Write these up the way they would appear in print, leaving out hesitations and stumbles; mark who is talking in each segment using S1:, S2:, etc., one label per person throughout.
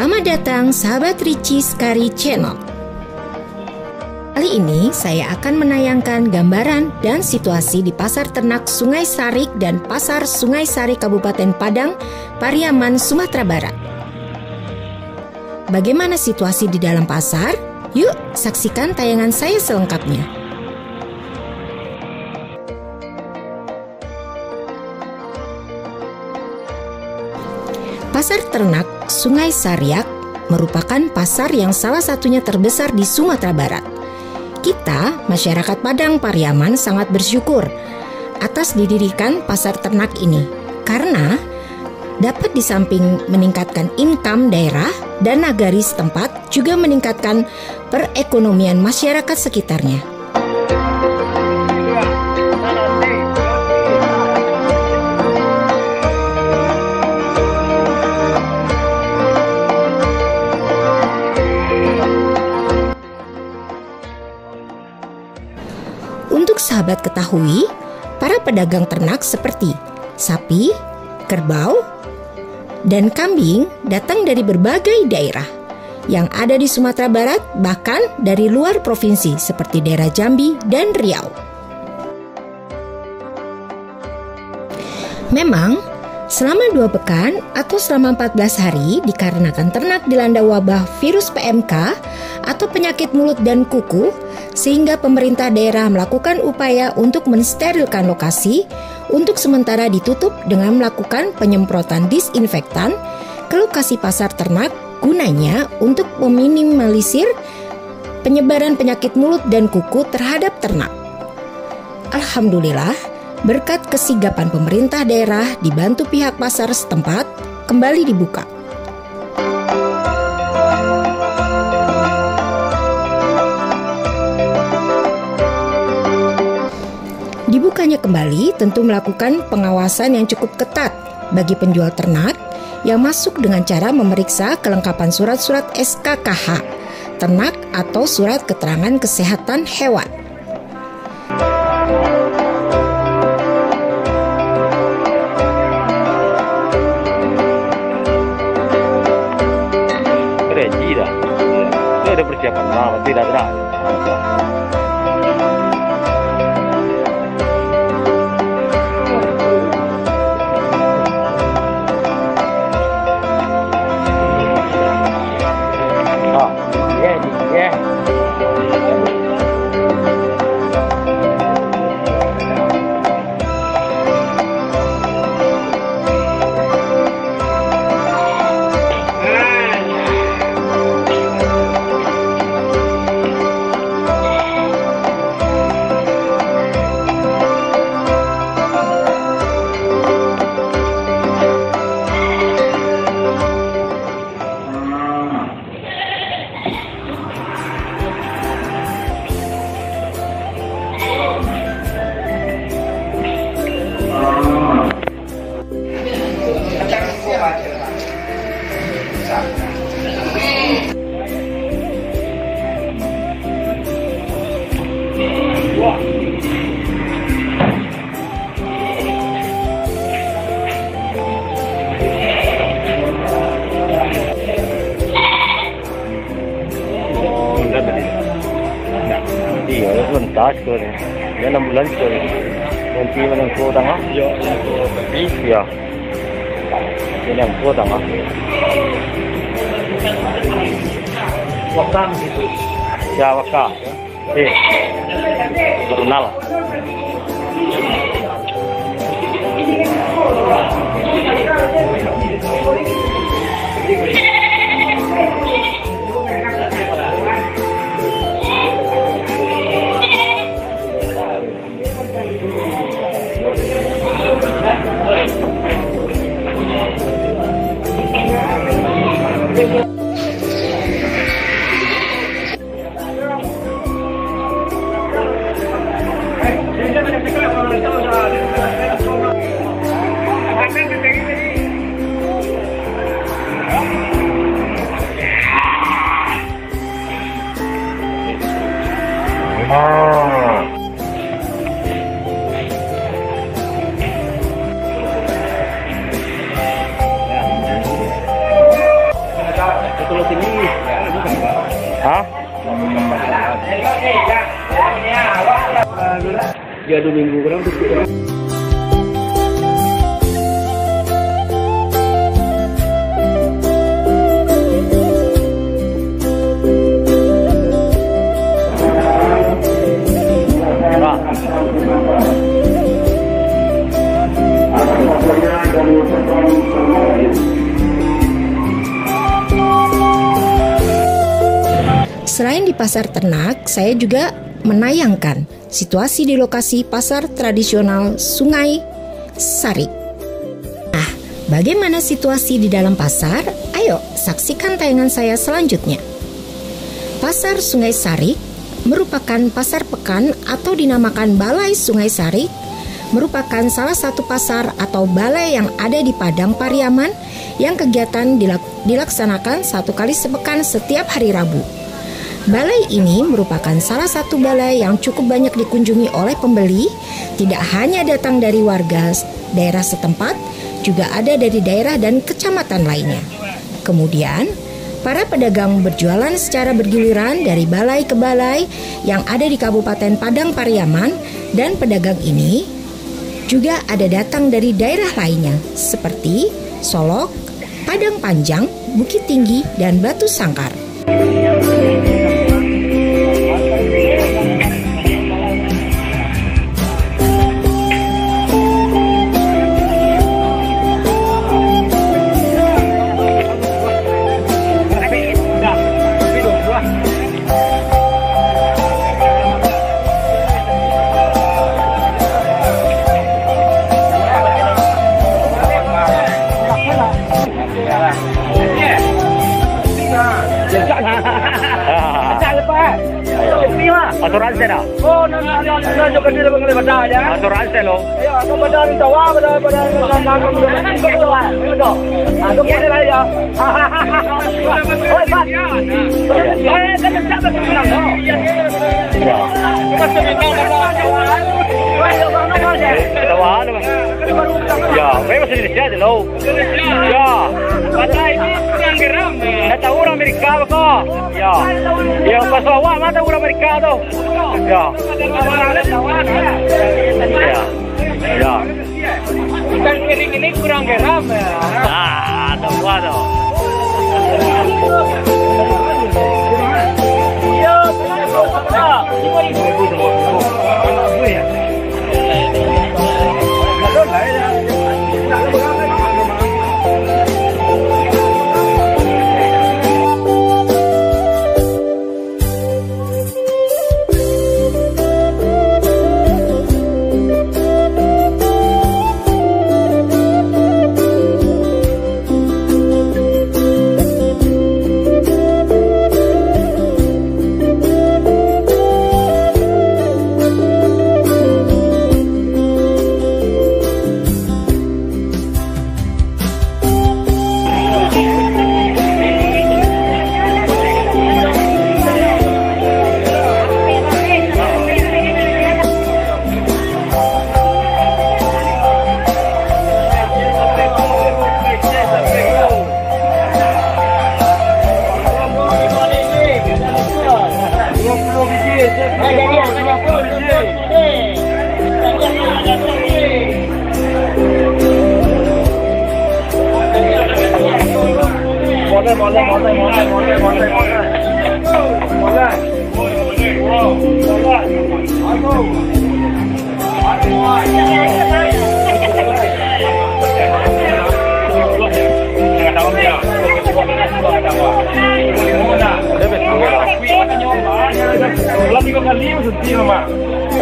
S1: Selamat datang sahabat Richie Skari Channel. Kali ini saya akan menayangkan gambaran dan situasi di Pasar Ternak Sungai Sarik dan Pasar Sungai Sari Kabupaten Padang, Pariaman, Sumatera Barat. Bagaimana situasi di dalam pasar? Yuk saksikan tayangan saya selengkapnya. Pasar Ternak Sungai Sariak merupakan pasar yang salah satunya terbesar di Sumatera Barat. Kita, masyarakat Padang Pariaman, sangat bersyukur atas didirikan pasar ternak ini karena dapat di samping meningkatkan income daerah dan nagari setempat juga meningkatkan perekonomian masyarakat sekitarnya. Untuk sahabat ketahui, para pedagang ternak seperti sapi, kerbau, dan kambing datang dari berbagai daerah yang ada di Sumatera Barat, bahkan dari luar provinsi seperti daerah Jambi dan Riau. Memang, selama 2 pekan atau selama 14 hari dikarenakan ternak dilanda wabah virus PMK atau penyakit mulut dan kuku, sehingga pemerintah daerah melakukan upaya untuk mensterilkan lokasi untuk sementara ditutup dengan melakukan penyemprotan disinfektan ke lokasi pasar ternak gunanya untuk meminimalisir penyebaran penyakit mulut dan kuku terhadap ternak. Alhamdulillah, berkat kesigapan pemerintah daerah dibantu pihak pasar setempat kembali dibuka. Dibukanya kembali tentu melakukan pengawasan yang cukup ketat bagi penjual ternak yang masuk dengan cara memeriksa kelengkapan surat-surat SKKH ternak atau surat keterangan kesehatan hewan.
S2: Ada persiapan lama, tidak ada. Iya, sebentar sekali. Ya 6 bulan sekali. Nanti menengku tengah. Ya, menengku tepi. Ya. Ini yang ku tengah. Wakam gitu. Ya, wakam. Kenal. Hah?
S3: Dia 2 minggu kurang tutup.
S1: Selain di pasar ternak, saya juga menayangkan situasi di lokasi pasar tradisional Sungai Sarik. Nah, bagaimana situasi di dalam pasar? Ayo saksikan tayangan saya selanjutnya. Pasar Sungai Sarik merupakan pasar pekan atau dinamakan Balai Sungai Sarik, merupakan salah satu pasar atau balai yang ada di Padang Pariaman yang kegiatan dilaksanakan 1 kali sepekan setiap hari Rabu. Balai ini merupakan salah satu balai yang cukup banyak dikunjungi oleh pembeli, tidak hanya datang dari warga daerah setempat, juga ada dari daerah dan kecamatan lainnya. Kemudian, para pedagang berjualan secara bergiliran dari balai ke balai yang ada di Kabupaten Padang Pariaman, dan pedagang ini juga ada datang dari daerah lainnya seperti Solok, Padang Panjang, Bukit Tinggi, dan Batu Sangkar.
S2: Asuransi dah.
S3: Oh, nanti juga dia mengenai badan ya.
S2: Asuransi lo.
S3: Ya, aku badan tawa, badan betul. Aku kira lah ya. Oh, Pak. Kan siapa sebenarnya? Ya. Masih
S2: Tawa lo. Ya, memang masih di sini lo. Ya. Badan ini yang geram. Kata orang Amerika kok. Ya. Ya, pas awak mana orang Amerika tu. Ya. Ya. Ya.
S3: Ikan kering ini kurang geram ya.
S2: Tahu tu.
S3: Ya,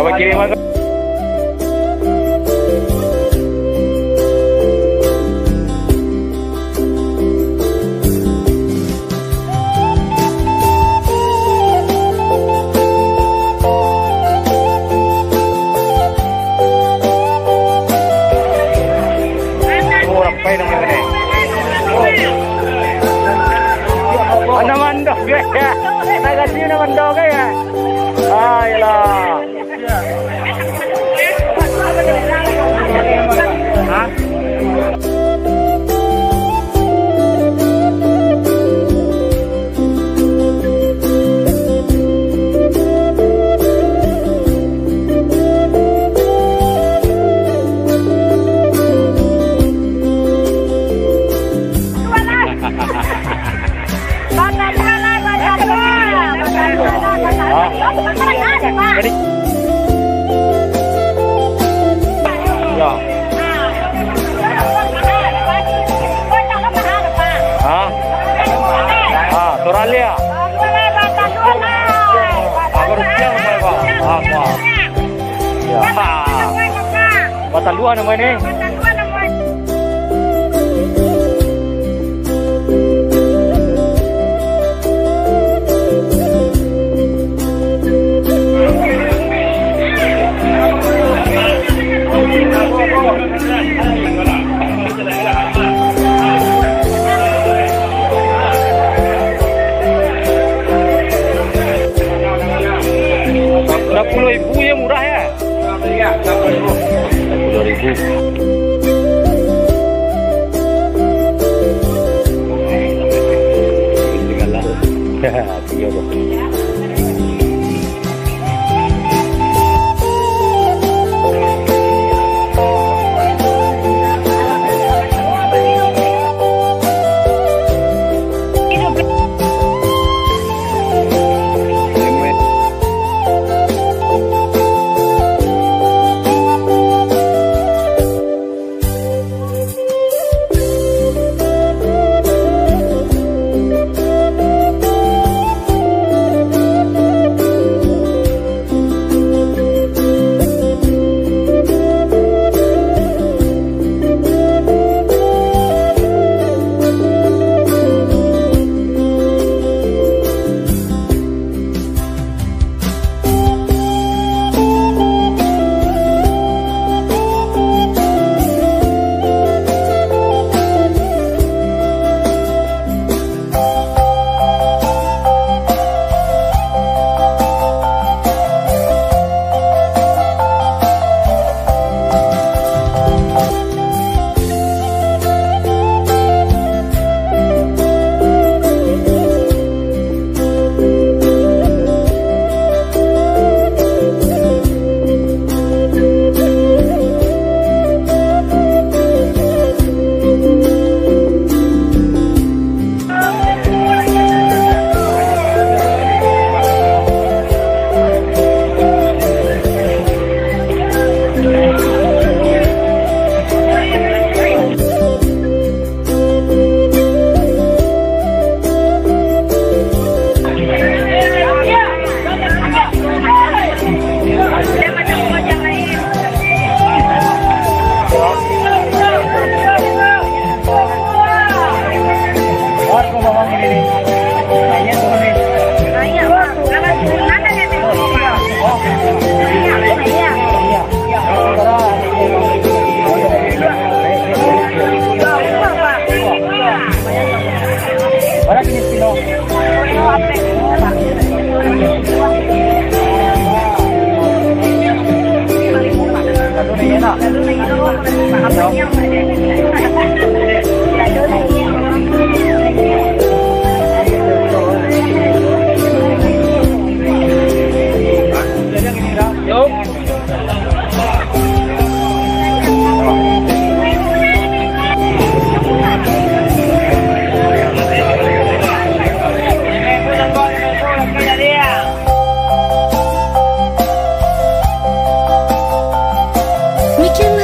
S2: Kau kirim apa? Nagasih naman daw kaya. Ayolah. Hah? Jadi. Ya. Australia. Aku rupiah namanya Pak. Apa? Ya. Batan dua namanya ini. Rp60.000 ya, murah ya? Iya, Rp60.000.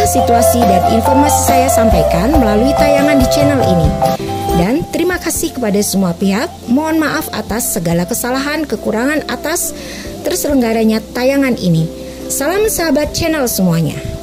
S1: Situasi dan informasi saya sampaikan melalui tayangan di channel ini. Dan terima kasih kepada semua pihak. Mohon maaf atas segala kesalahan, kekurangan atas terselenggaranya tayangan ini. Salam sahabat channel semuanya.